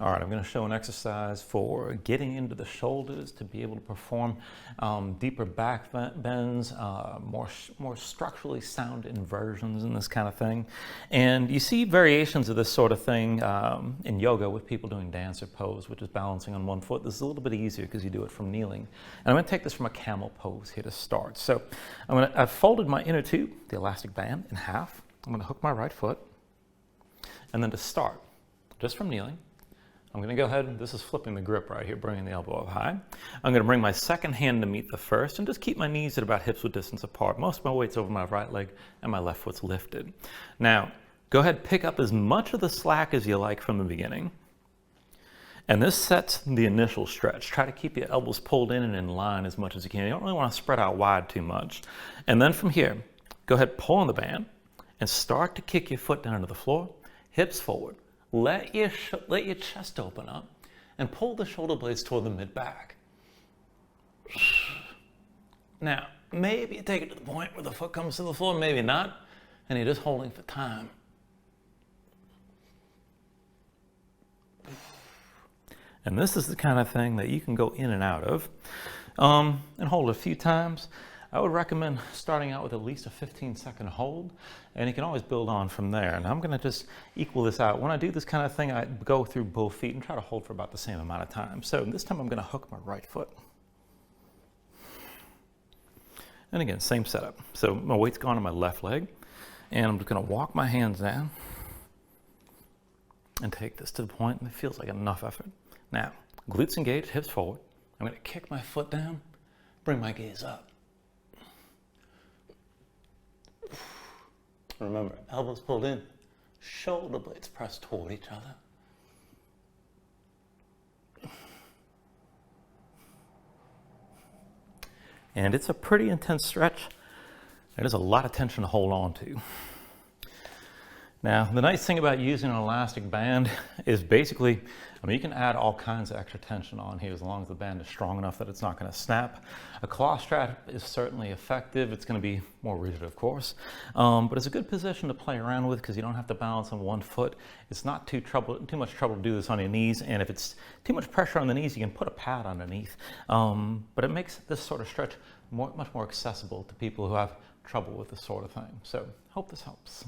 All right, I'm going to show an exercise for getting into the shoulders to be able to perform deeper back bends, more structurally sound inversions and this kind of thing. And you see variations of this sort of thing in yoga with people doing dancer pose, which is balancing on one foot. This is a little bit easier because you do it from kneeling. And I'm going to take this from a camel pose here to start. So I've folded my inner tube, the elastic band, in half. I'm going to hook my right foot. And then to start, just from kneeling, I'm going to go ahead, this is flipping the grip right here, bringing the elbow up high. I'm going to bring my second hand to meet the first and just keep my knees at about hips width distance apart. Most of my weight's over my right leg and my left foot's lifted. Now, go ahead, pick up as much of the slack as you like from the beginning. And this sets the initial stretch. Try to keep your elbows pulled in and in line as much as you can. You don't really want to spread out wide too much. And then from here, go ahead, pull on the band and start to kick your foot down to the floor, hips forward. Let your chest open up and pull the shoulder blades toward the mid-back. Now, maybe you take it to the point where the foot comes to the floor, maybe not, and you're just holding for time. And this is the kind of thing that you can go in and out of and hold a few times. I would recommend starting out with at least a 15-second hold, and you can always build on from there. And I'm going to just equal this out. When I do this kind of thing, I go through both feet and try to hold for about the same amount of time. So this time I'm going to hook my right foot. And again, same setup. So my weight's gone on my left leg, and I'm just going to walk my hands down and take this to the point that feels like enough effort. Now, glutes engaged, hips forward. I'm going to kick my foot down, bring my gaze up. Remember, elbows pulled in, shoulder blades pressed toward each other. And it's a pretty intense stretch. There's a lot of tension to hold on to. Now, the nice thing about using an elastic band is basically, you can add all kinds of extra tension on here as long as the band is strong enough that it's not going to snap. A cloth strap is certainly effective. It's going to be more rigid, of course, but it's a good position to play around with because you don't have to balance on one foot. It's not too much trouble to do this on your knees, and if it's too much pressure on the knees, you can put a pad underneath. But it makes this sort of stretch much more accessible to people who have trouble with this sort of thing. So, hope this helps.